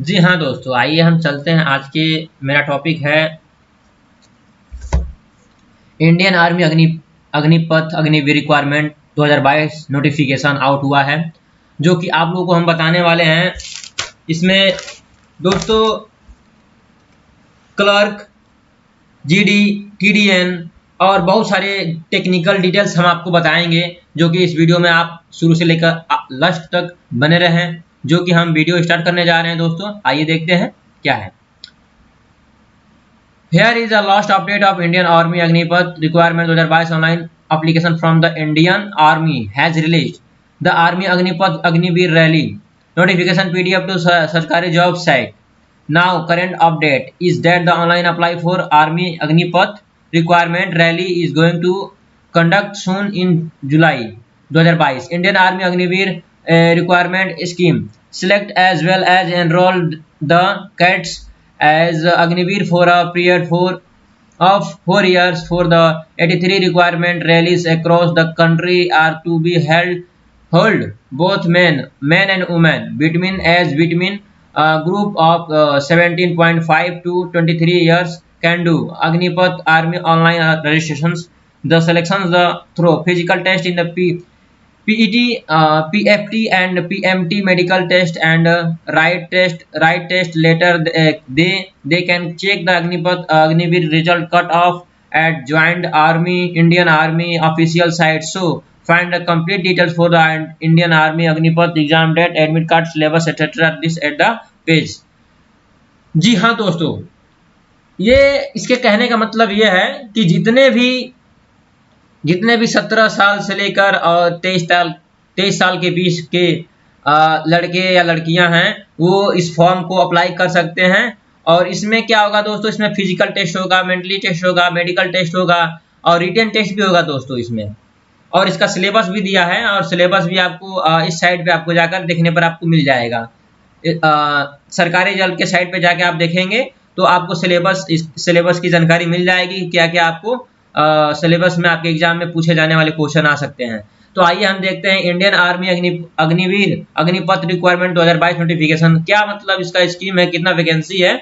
जी हाँ दोस्तों, आइए हम चलते हैं। आज के मेरा टॉपिक है Indian army Agnipath Agniveer requirement 2022 notification out हुआ है, जो कि आप लोगों को हम बताने वाले हैं। इसमें दोस्तों क्लर्क, जीडी, टीडीएन और बहुत सारे टेक्निकल डिटेल्स हम आपको बताएंगे, जो कि इस वीडियो में आप शुरू से लेकर लास्ट तक बने रहें। जो कि हम वीडियो स्टार्ट करने जा रहे हैं दोस्तों, आइए देखते हैं क्या है। Here is a last update of Indian Army Agnipath requirement 2022 online application from the Indian Army has released. The Army Agnipath Agniveer Rally notification PDF to Sarkari job site. Now current update is that the online apply for Army Agnipath requirement rally is going to conduct soon in July 2022. Indian Army Agniveer requirement scheme select as well as enroll the cadets as Agniveer for a period of 4 years. For the 83 requirement rallies across the country are to be held both men and women between a group of 17.5 to 23 years can do Agnipath Army online registrations. The selections through physical test in the PET, PFT and PMT medical test and right test later. They can check the Agniveer result cut off at Joint Army Indian Army official site. So find the complete details for the Indian Army Agnipath exam date, admit card, syllabus etc. this at the page. जी हाँ दोस्तों, ये इसके कहने का मतलब ये है कि जितने भी 17 साल से लेकर और 23 साल के बीच के लड़के या लड़कियां हैं, वो इस फॉर्म को अप्लाई कर सकते हैं। और इसमें क्या होगा दोस्तों, इसमें फिजिकल टेस्ट होगा, मेंटली टेस्ट होगा, मेडिकल टेस्ट होगा और रिटन टेस्ट भी होगा दोस्तों इसमें। और इसका सिलेबस भी दिया है, और सिलेबस भी आपको इस साइट पे आपको जाकर देखने पर आपको मिल जाएगा। सरकारी जल के साइट पे जाके आप देखेंगे तो आपको सिलेबस की जानकारी मिल जाएगी, क्या क्या आपको सिलेबस में आपके एग्जाम में पूछे जाने वाले क्वेश्चन आ सकते हैं। तो आइए हम देखते हैं Indian army Agniveer Agnipath requirement 2022 notification क्या मतलब इसका स्कीम है, कितना वैकेंसी है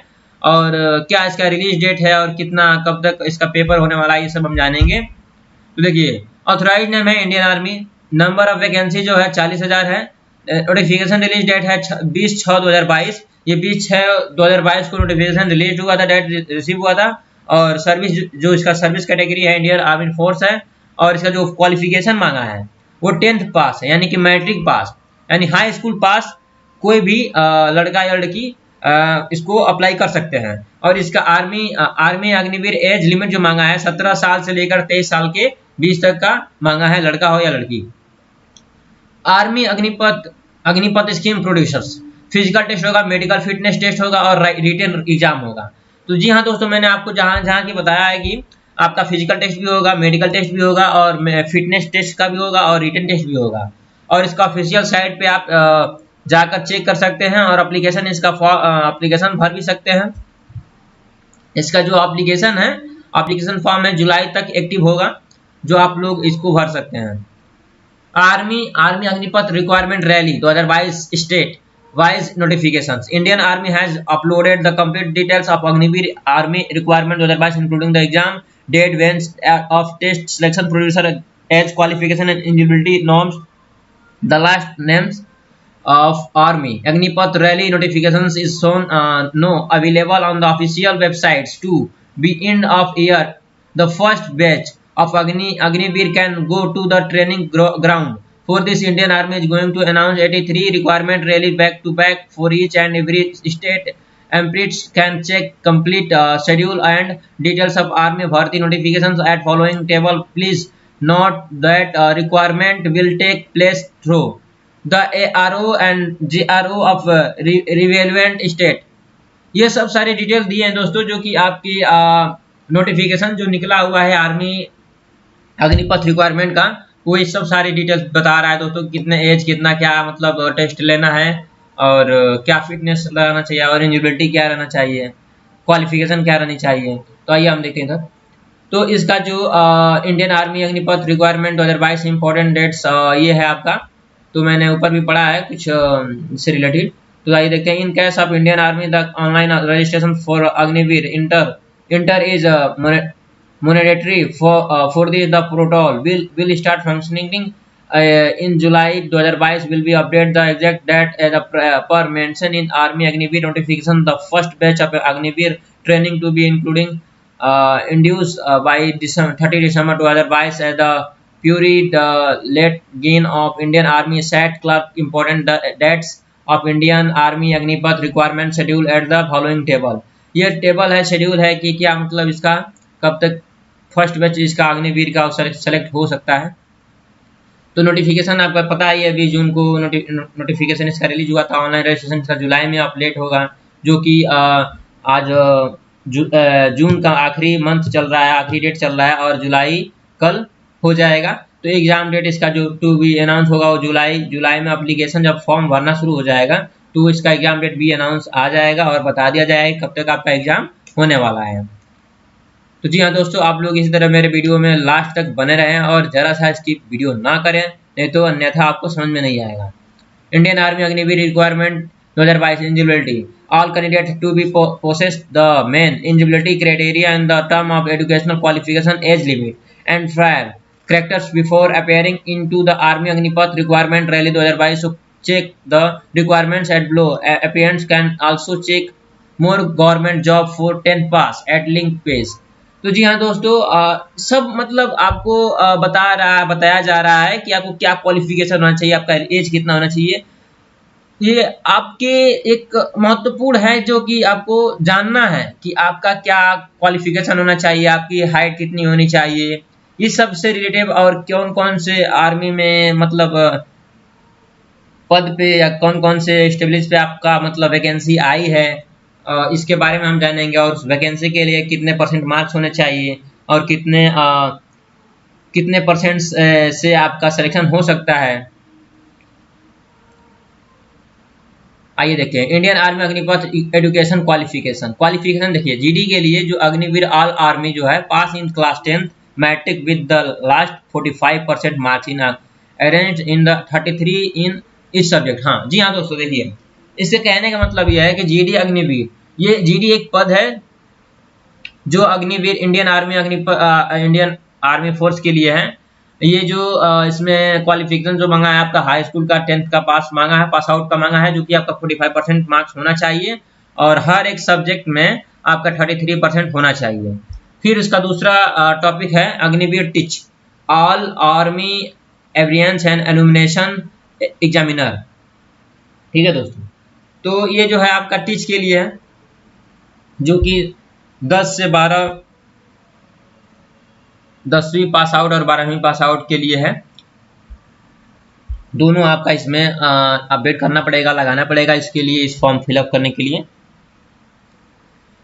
और क्या इसका रिलीज डेट है और कितना कब तक इसका पेपर होने वाला है, ये सब हम जानेंगे। तो देखिए, ऑथराइज नेम है Indian army, number of vacancy जो है 40,000 है। नोटिफिकेशन रिलीज डेट है 20/6/2022। ये 20/6/2022 को नोटिफिकेशन रिलीज हुआ था, डेट रिसीव हुआ था। और सर्विस जो इसका सर्विस कैटेगरी है इंडियन आर्मी फोर्स है। और इसका जो क्वालिफिकेशन मांगा है वो 10th पास है, यानी कि मैट्रिक पास यानी हाई स्कूल पास कोई भी लड़का या लड़की इसको अप्लाई कर सकते हैं। और इसका आर्मी अग्निवीर एज लिमिट जो मांगा है 17 साल से लेकर 23 साल के बीच तक का मांगा है, लड़का हो या लड़की। Army Agnipath scheme producers physical test होगा, मेडिकल फिटनेस टेस्ट होगा और रिटन एग्जाम होगा। तो जी हाँ दोस्तों, मैंने आपको जहाँ की बताया है कि आपका फिजिकल टेस्ट भी होगा, मेडिकल टेस्ट भी होगा और फिटनेस टेस्ट का भी होगा और रिटन टेस्ट भी होगा। और इसका ऑफिशियल साइट पे आप जाकर चेक कर सकते हैं और एप्लीकेशन भर भी सकते हैं। इसका जो एप्लीकेशन फॉर्म है जुलाई तक एक्टिव होगा, जो आप लोग इसको भर सकते हैं। Army Agnipath requirement rally 2022 state wise notifications. Indian Army has uploaded the complete details of Agniveer Army requirement 2022 including the exam date, events of test, selection, producer, age, qualification and eligibility norms. The last names of Army Agnipath rally notifications is shown no available on the official websites to be end of year. The first batch of Agniveer can go to the training ground. For this, Indian Army is going to announce 83 requirement rally back to back for each and every state. Employees can check complete schedule and details of Army Bharti notifications at following table. Please note that requirement will take place through the ARO and GRO of relevant state. ये सब सारे detail दिए हैं दोस्तों, जो कि आपकी notification जो निकला हुआ है आर्मी अग्निपथ रिक्वायरमेंट का, वो ये सब सारी डिटेल्स बता रहा है दोस्तों। कितने एज, कितना क्या मतलब टेस्ट लेना है और क्या फिटनेस रहना चाहिए और एलिजिबिलिटी क्या रहना चाहिए, क्वालिफिकेशन क्या रहनी चाहिए। तो आइए हम देखते हैं इधर। तो इसका जो Indian army Agnipath requirement 2022 important dates ये है आपका। तो मैंने ऊपर भी पढ़ा है कुछ इससे रिलेटेड। तो आइए देखते हैं। In case of Indian army the online registration for Agniveer inter is monetary for this the protocol will start functioning in July 2022 will be update the exact date per mention in Army Agniveer notification. The first batch of Agniveer training to be including induced by December 30 December 2022 as the Puri the late gain of Indian Army set clerk important dates of Indian Army Agnipath requirement schedule at the following table. ये table है, schedule है कि क्या मतलब इसका कब तक first batch इसका अग्निवीर का सेलेक्ट हो सकता है। तो नोटिफिकेशन आपका पता ही है, 20 जून को नोटिफिकेशन इसका रिलीज हुआ था। ऑनलाइन रजिस्ट्रेशन इसका जुलाई में अपडेट होगा, जो कि आज जून का आखिरी मंथ चल रहा है, आखिरी डेट चल रहा है, और जुलाई कल हो जाएगा। तो एग्जाम डेट इसका जो टू बी अनाउंस होगा वो जुलाई में एप्लीकेशन जब फॉर्म भरना शुरू हो जाएगा तो इसका एग्जाम डेट भी अनाउंस आ जाएगा और बता दिया जाएगा कब तक आपका एग्जाम होने वाला है। तो जी हाँ दोस्तों, आप लोग इसी तरह मेरे वीडियो में लास्ट तक बने रहें और जरा सा स्किप वीडियो ना करें, नहीं तो अन्यथा आपको समझ में नहीं आएगा। Indian army Agniveer requirement 2022 eligibility all candidate to be possess the main eligibility criteria in the term of educational qualification age limit and prior characters before appearing into the Army Agnipath requirement rally 2022. So check the requirements at below. Applicants can also check more government job for 10 pass at link page. तो जी हाँ दोस्तों, सब मतलब आपको बताया जा रहा है कि आपको क्या क्वालिफिकेशन होना चाहिए, आपका एज कितना होना चाहिए। ये आपके एक महत्वपूर्ण है जो कि आपको जानना है कि आपका क्या क्वालिफिकेशन होना चाहिए, आपकी हाइट कितनी होनी चाहिए, ये सब से रिलेटिव, और कौन कौन से आर्मी में मतलब पद पे या कौन कौन से स्टेबलिश पे आपका मतलब वैकेंसी आई है, इसके बारे में हम जानेंगे। और उस वैकेंसी के लिए कितने परसेंट मार्क्स होने चाहिए और कितने परसेंट से आपका सिलेक्शन हो सकता है। आइए देखते हैं Indian army Agnipath education qualification देखिए, जीडी के लिए जो अग्निवीर ऑल आर्मी जो है pass in class 10 matric with the last 45% marks in अरेंज इन द 33 इन इस सब्जेक्ट। हाँ जी हाँ दोस्तों, देखिए इससे कहने का मतलब यह है कि जीडी अग्निवीर, ये जीडी एक पद है जो अग्निवीर इंडियन आर्मी फोर्स के लिए है। ये जो इसमें क्वालिफिकेशन जो मांगा है आपका हाई स्कूल का 10th का पास मांगा है, पास आउट का मांगा है, जो कि आपका 45% मार्क्स होना चाहिए और हर एक सब्जेक्ट में आपका 33% होना चाहिए। फिर इसका दूसरा टॉपिक है अग्निवीर टीच ऑल आर्मी एवियंस एंड एल्यूमिनेशन एग्जामिनर। ठीक है दोस्तों, तो ये जो है आपका टीच के लिए है, जो कि 10 से 12 10वीं पास आउट और 12वीं पास आउट के लिए है। दोनों आपका इसमें अपडेट करना पड़ेगा, लगाना पड़ेगा इसके लिए, इस फॉर्म फिलअप करने के लिए।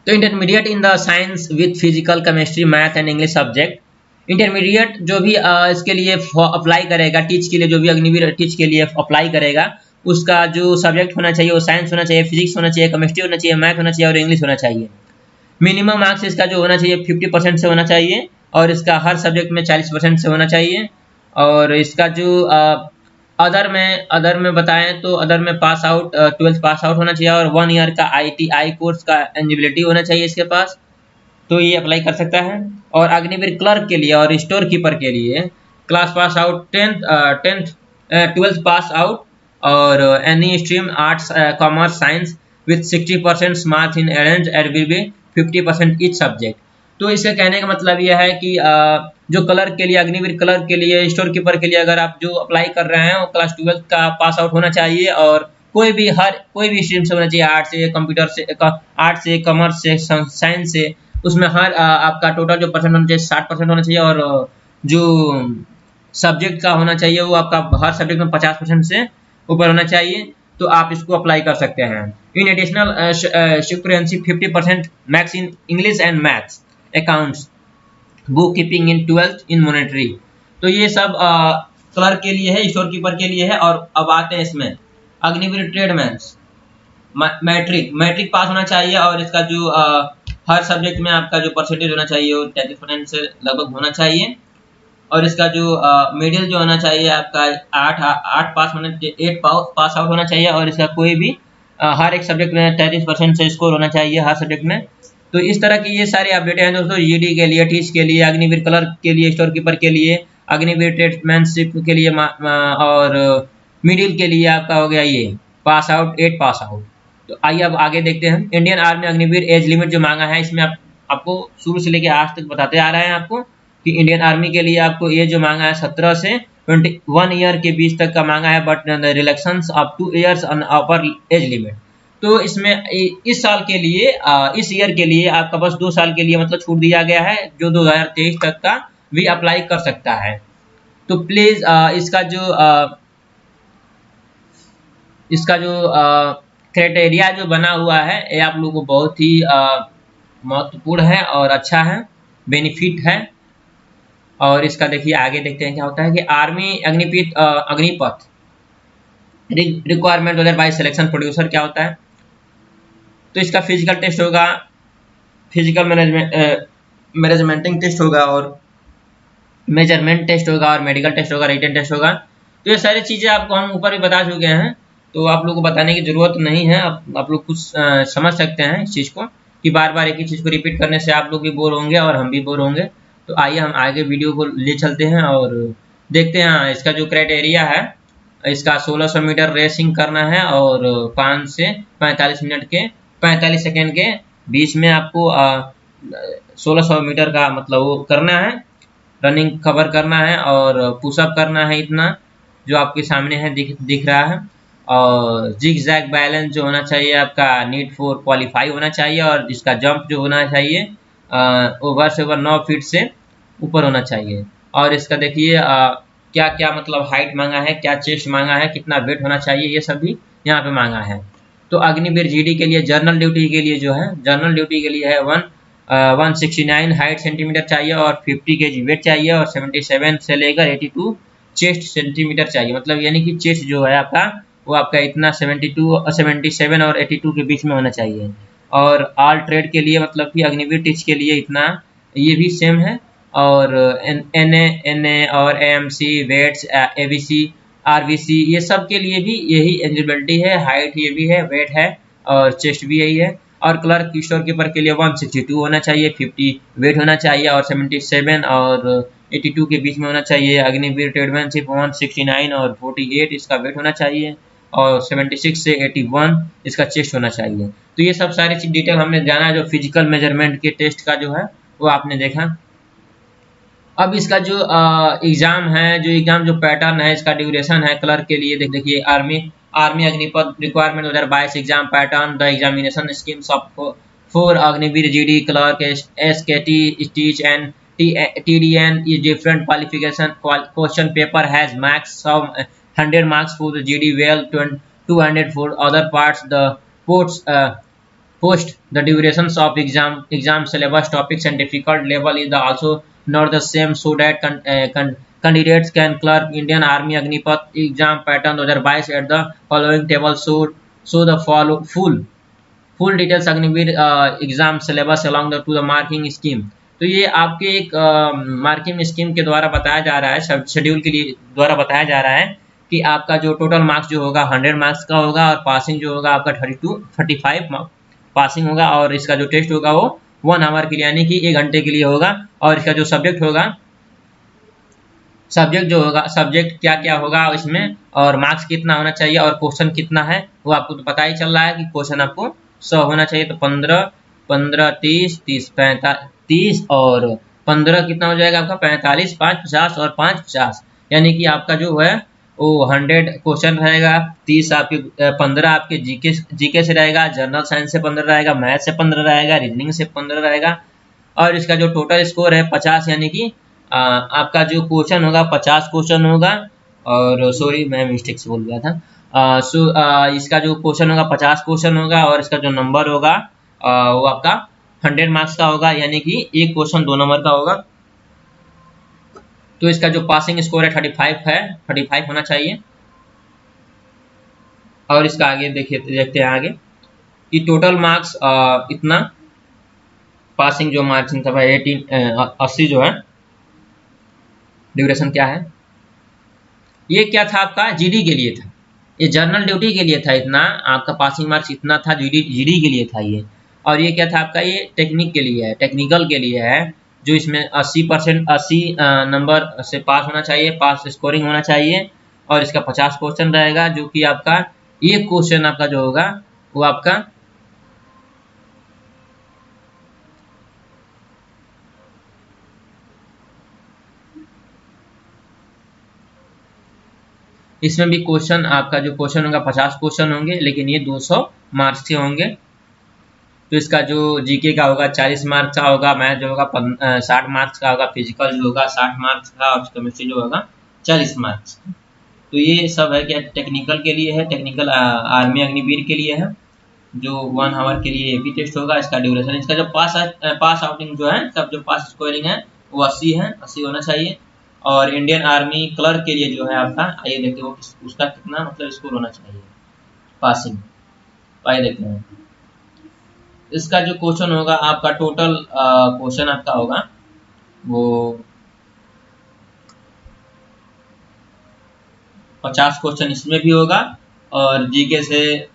तो intermediate in the science with physical chemistry math and English subject. Intermediate जो भी इसके लिए अप्लाई करेगा, टीच के लिए जो भी अग्निवीर टीच के लिए अप्लाई करेगा, उसका जो सब्जेक्ट होना चाहिए वो साइंस होना चाहिए, फिजिक्स होना चाहिए, केमिस्ट्री होना चाहिए, मैथ होना चाहिए और इंग्लिश होना चाहिए। मिनिमम मार्क्स इसका जो होना चाहिए 50% से होना चाहिए और इसका हर सब्जेक्ट में 40% से होना चाहिए। और इसका जो अदर में बताएं तो अदर में पास आउट 12th पास आउट होना चाहिए और 1 ईयर का ITI कोर्स का एलिजिबिलिटी होना चाहिए इसके पास, तो ये अप्लाई कर सकता है। और अग्निवीर क्लर्क के लिए और स्टोर कीपर के लिए class pass out 12th pass out और any stream arts commerce science with 60% marks in अरेंज and will be 50% each subject. तो इसके कहने का मतलब यह है कि जो क्लर्क के लिए, अग्निवीर क्लर्क के लिए, स्टोर कीपर के लिए अगर आप जो अप्लाई कर रहे हैं वो क्लास 12th का पास आउट होना चाहिए और कोई भी स्ट्रीम से होना चाहिए, आर्ट्स से, कंप्यूटर से, आर्ट्स से, कॉमर्स से, साइंस से, उसमें हर आपका टोटल जो परसेंट होना चाहिए 60% होना चाहिए और जो सब्जेक्ट का होना चाहिए वो आपका हर सब्जेक्ट में 50% से ऊपर होना चाहिए। तो आप इसको अप्लाई कर सकते हैं। इन एडिशनल सिक्योरेंसी 50% max in English and maths, accounts, book keeping in 12th in monetary. तो ये सब क्लर्क के लिए है, स्टोर कीपर के लिए है। और अब आते हैं इसमें अग्निवीर ट्रेडमैन, मैट्रिक पास होना चाहिए और इसका जो हर सब्जेक्ट में आपका जो परसेंटेज होना चाहिए वो 33% से लगभग होना चाहिए। और इसका जो मिडिल जो होना चाहिए आपका 8 पास आउट होना चाहिए और इसका कोई भी हर एक सब्जेक्ट में 33% से स्कोर होना चाहिए हर सब्जेक्ट में। तो इस तरह की ये सारी अपडेट हैं दोस्तों, जीडी के लिए, टीच के लिए, अग्निवीर क्लर्क के लिए, स्टोर कीपर के लिए, अग्निवीर ट्रेडमैनशिप के लिए, और मिडिल के लिए आपका हो गया ये पास आउट, 8 पास आउट। तो आइए अब आगे देखते हैं। Indian army Agniveer age limit जो मांगा है, इसमें आपको शुरू से लेकर आज तक बताते आ रहे हैं आपको कि इंडियन आर्मी के लिए आपको एज जो मांगा है 17 से 21 ईयर के बीच तक का मांगा है, but relaxation up two years on upper age limit. तो इसमें इस साल के लिए, इस ईयर के लिए आपका बस 2 साल के लिए मतलब छूट दिया गया है, जो 2023 तक का भी अप्लाई कर सकता है। तो प्लीज इसका जो क्राइटेरिया जो बना हुआ है ये आप लोगों को बहुत ही महत्वपूर्ण है और अच्छा है, बेनिफिट है। और इसका देखिए आगे देखते हैं क्या होता है कि army Agnipath requirement 2022 selection producer क्या होता है। तो इसका फिजिकल टेस्ट होगा, फिजिकल मैनेजमेंटिंग टेस्ट होगा, और मेजरमेंट टेस्ट होगा, और मेडिकल टेस्ट होगा, रिटन टेस्ट होगा। तो ये सारी चीज़ें आपको हम ऊपर भी बता चुके हैं, तो आप लोग को बताने की ज़रूरत नहीं है। आप लोग कुछ समझ सकते हैं इस चीज़ को कि बार बार एक ही चीज़ को रिपीट करने से आप लोग भी बोर होंगे और हम भी बोर होंगे। तो आइए हम आगे वीडियो को ले चलते हैं और देखते हैं इसका जो क्राइटेरिया है। इसका 1600 मीटर रेसिंग करना है और 5 से 45 मिनट के 45 सेकेंड के बीच में आपको 1600 मीटर का मतलब वो करना है, रनिंग कवर करना है और पुशअप करना है, इतना जो आपके सामने है दिख रहा है। और जिग जैग बैलेंस जो होना चाहिए आपका नीड फॉर क्वालिफाई होना चाहिए, और इसका जंप जो होना चाहिए ओवर से ओवर 9 फीट से ऊपर होना चाहिए। और इसका देखिए क्या क्या मतलब हाइट मांगा है, क्या चेस्ट मांगा है, कितना वेट होना चाहिए, ये सब भी यहाँ पे मांगा है। तो अग्निवीर जीडी के लिए जनरल ड्यूटी के लिए जो है, जनरल ड्यूटी के लिए है 169 हाइट सेंटीमीटर चाहिए और 50 kg वेट चाहिए, और 77 से लेकर 82 चेस्ट सेंटीमीटर चाहिए। मतलब यानी कि चेस्ट जो है आपका वो आपका इतना 77 और 82 के बीच में होना चाहिए। और ऑल ट्रेड के लिए मतलब कि अग्निवीर टीच के लिए इतना, ये भी सेम है। और एन ए और AMC वेट्स ABC RBC ये सब के लिए भी यही एलिजिबिलिटी है, हाइट ये भी है, वेट है और चेस्ट भी यही है। और क्लर्क स्टोर कीपर के लिए 162 होना चाहिए, 50 वेट होना चाहिए और 77 और 82 के बीच में होना चाहिए। अग्निवीर ट्रेडमैनशिप 169 और 48 इसका वेट होना चाहिए, और 76 से 81 इसका चेस्ट होना चाहिए। तो ये सब सारी चीज डिटेल हमने जाना, जो फिजिकल मेजरमेंट के टेस्ट का जो है वो आपने देखा। अब इसका जो एग्जाम है, जो पैटर्न है, इसका ड्यूरेशन है क्लर्क के लिए देखिए army Agnipath requirement 2022 exam pattern, the examination schemes of for Agniveer GD clerk SKT tech and TDN is different qualification. Question paper has max some 100 marks for the GD, well 200 for other parts. The post the durations of exam syllabus topics and difficult level is also not the same, so that candidates can clerk Indian Army Agnipath exam pattern 2022 at the following table. So the full details Agniveer exam syllabus along to the marking scheme। तो ये आपके एक marking scheme के द्वारा बताया जा रहा है, शेड्यूल के लिए द्वारा बताया जा रहा है कि आपका जो टोटल मार्क्स जो होगा 100 मार्क्स का होगा, और पासिंग जो होगा आपका 35 पासिंग होगा, और इसका जो टेस्ट होगा वो 1 आवर के लिए यानी कि 1 घंटे के लिए होगा। और इसका जो सब्जेक्ट सब्जेक्ट क्या क्या होगा इसमें, और मार्क्स कितना होना चाहिए, और क्वेश्चन कितना है वो आपको तो पता ही चल रहा है कि क्वेश्चन आपको 100 होना चाहिए। तो 15 15 30 30 30 और 15 कितना हो जाएगा आपका 45 5 50 और 5 50, यानी कि आपका जो है वो 100 क्वेश्चन रहेगा। 30 आपके 15 आपके जीके से रहेगा, जनरल साइंस से 15 रहेगा, मैथ से 15 रहेगा, रीजनिंग से 15 रहेगा। और इसका जो टोटल स्कोर है 50, यानी कि आपका जो क्वेश्चन होगा 50 क्वेश्चन होगा। और सॉरी मैं मिस्टेक से बोल गया था। इसका जो क्वेश्चन होगा 50 क्वेश्चन होगा, और इसका जो नंबर होगा वो आपका 100 मार्क्स का होगा, यानी कि एक क्वेश्चन 2 नंबर का होगा। तो इसका जो पासिंग स्कोर है 35 होना चाहिए। और इसका आगे देखते हैं आगे कि टोटल मार्क्स इतना पासिंग जो मार्किंग था 80 जो है ड्यूरेशन क्या है, ये क्या था आपका जीडी के लिए था। ये जनरल ड्यूटी के लिए था, इतना आपका पासिंग मार्क्स इतना था, जीडी के लिए था ये। और ये क्या था आपका, ये टेक्निक के लिए है, टेक्निकल के लिए है, जो इसमें 80% 80 नंबर से पास होना चाहिए, पास स्कोरिंग होना चाहिए। और इसका 50 क्वेश्चन रहेगा, जो कि आपका एक क्वेश्चन आपका जो होगा वो आपका इसमें भी क्वेश्चन आपका जो क्वेश्चन होगा 50 क्वेश्चन होंगे, लेकिन ये 200 मार्क्स के होंगे। तो इसका जो जीके का होगा 40 मार्क्स का होगा, मैथ जो होगा 60 मार्क्स का होगा, फिजिकल जो होगा 60 मार्क्स का, और केमिस्ट्री जो होगा 40 मार्क्स का। तो ये सब है क्या, टेक्निकल के लिए है, टेक्निकल आर्मी अग्निवीर के लिए है, जो 1 आवर के लिए एपी टेस्ट होगा। इसका ड्यूरेशन, इसका जो पास आउटिंग जो है, सब जो पास स्कोरिंग है वो 80 है, 80 होना चाहिए। और इंडियन आर्मी क्लर्क के लिए जो है आपका, आइए देखते हो उसका कितना मतलब स्कोर होना चाहिए पासिंग। आइए देखते हैं इसका जो क्वेश्चन होगा आपका, टोटल क्वेश्चन आपका होगा वो 50 क्वेश्चन इसमें भी होगा। और जीके से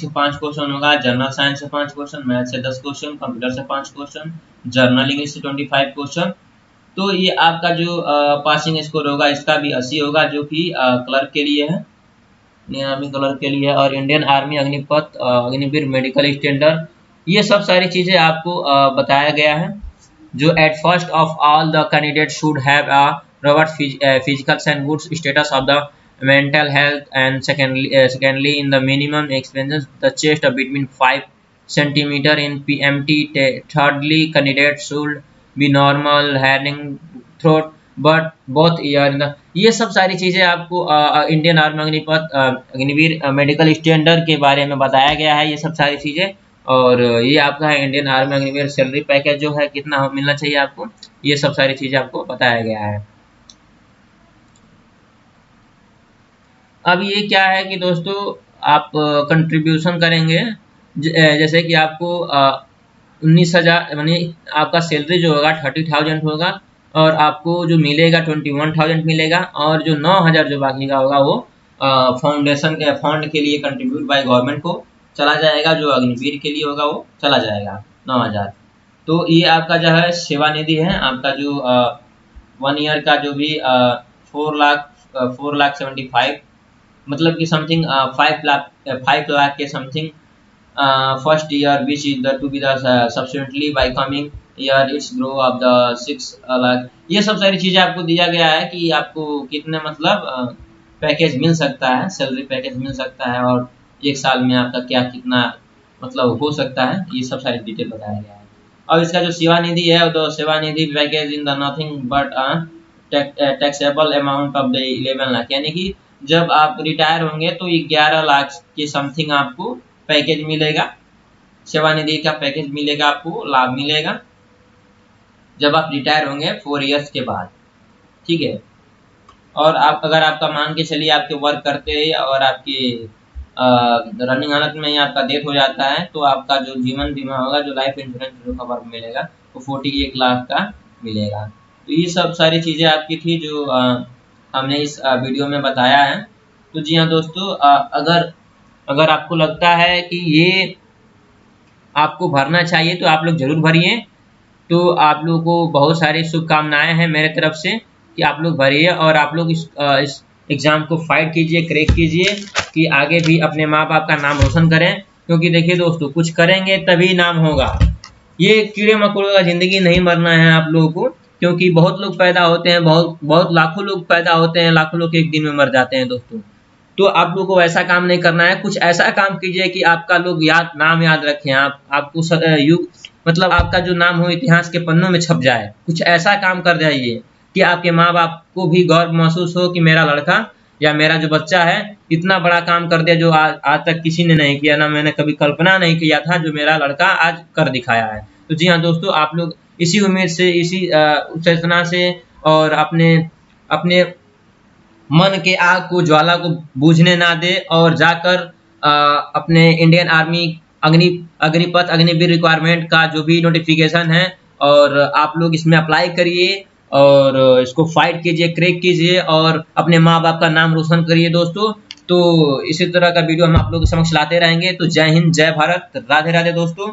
5 क्वेश्चन होगा, जनरल साइंस से 5 क्वेश्चन, मैथ से 10 क्वेश्चन, कंप्यूटर से 5 क्वेश्चन, जर्नल इंग्लिश से 25 क्वेश्चन। तो ये आपका जो पासिंग स्कोर होगा इसका भी 80 होगा, जो कि क्लर्क के लिए है, इंडियन आर्मी क्लर्क के लिए। और Indian army Agnipath Agniveer medical standard, ये सब सारी चीज़ें आपको बताया गया है। जो at first of all the candidate should have a robust physical and good status of the mental health, and secondly in the minimum expansions the chest of between 5 centimeter in PMT. Thirdly, candidate should be normal hearing throat but both ear in the, ये सब सारी चीज़ें आपको Indian army Agnipath Agniveer medical standard के बारे में बताया गया है, ये सब सारी चीज़ें। और ये आपका है Indian army Agniveer salary package जो है कितना मिलना चाहिए आपको, ये सब सारी चीज़ें आपको बताया गया है। अब ये क्या है कि दोस्तों, आप कंट्रीब्यूशन करेंगे, जैसे कि आपको 19,000 यानी आपका सैलरी जो होगा 30,000 होगा, और आपको जो मिलेगा 21,000 मिलेगा, और जो 9,000 जो बाकी का होगा वो फाउंडेशन के फंड के लिए कंट्रीब्यूट बाय गवर्नमेंट को चला जाएगा, जो अग्निवीर के लिए होगा वो चला जाएगा 9,000। तो ये आपका जो है सेवा निधि है, आपका जो 1 ईयर का जो भी 4,75,000 मतलब कि समथिंग 5 लाख के something first year, which is the to be the subsequently bye coming year it's grow of the 6 lakh. ये सब सारी चीज़ें आपको दिया गया है कि आपको कितने मतलब पैकेज मिल सकता है, सैलरी पैकेज मिल सकता है, और एक साल में आपका क्या कितना मतलब हो सकता है, ये सब सारी डिटेल बताया गया है। और इसका जो सेवा निधि है, तो सेवा निधि package in the nothing but taxable amount of the 11 lakh, यानी कि जब आप रिटायर होंगे तो 11 लाख के समथिंग आपको पैकेज मिलेगा, सेवा निधि का पैकेज मिलेगा, आपको लाभ मिलेगा जब आप रिटायर होंगे 4 इयर्स के बाद, ठीक है। और आप अगर आपका मान के चलिए आपके वर्क करते हैं और आपके रनिंग हालत में ही आपका डेथ हो जाता है, तो आपका जो जीवन बीमा होगा, जो लाइफ इंश्योरेंस जो कवर मिलेगा वो 41 लाख का मिलेगा। तो ये सब सारी चीज़ें आपकी थी जो हमने इस वीडियो में बताया है। तो जी हाँ दोस्तों, अगर आपको लगता है कि ये आपको भरना चाहिए तो आप लोग ज़रूर भरिए। तो आप लोगों को बहुत सारी शुभकामनाएं हैं मेरे तरफ से कि आप लोग भरिए, और आप लोग इस एग्ज़ाम को फाइट कीजिए, क्रैक कीजिए, कि आगे भी अपने माँ बाप का नाम रोशन करें। क्योंकि देखिए दोस्तों, कुछ करेंगे तभी नाम होगा। ये कीड़े मकोड़ों का ज़िंदगी नहीं मरना है आप लोगों को, क्योंकि बहुत लोग पैदा होते हैं, बहुत लाखों लोग पैदा होते हैं, लाखों लोग एक दिन में मर जाते हैं दोस्तों। तो आप लोगों को ऐसा काम नहीं करना है, कुछ ऐसा काम कीजिए कि आपका लोग नाम याद रखें, आपको युग मतलब आपका जो नाम हो इतिहास के पन्नों में छप जाए। कुछ ऐसा काम कर जाइए कि आपके माँ बाप को भी गर्व महसूस हो कि मेरा लड़का या मेरा जो बच्चा है इतना बड़ा काम कर दिया, जो आज तक किसी ने नहीं किया, ना मैंने कभी कल्पना नहीं किया था, जो मेरा लड़का आज कर दिखाया है। तो जी हाँ दोस्तों, आप लोग इसी उम्मीद से, इसी चेतना से, और अपने मन के आग को, ज्वाला को बूझने ना दे, और जाकर अपने Indian army Agnipath Agniveer requirement का जो भी नोटिफिकेशन है, और आप लोग इसमें अप्लाई करिए, और इसको फाइट कीजिए, क्रैक कीजिए, और अपने माँ बाप का नाम रोशन करिए दोस्तों। तो इसी तरह का वीडियो हम आप लोगों के समक्ष लाते रहेंगे। तो जय हिंद, जय भारत, राधे राधे दोस्तों।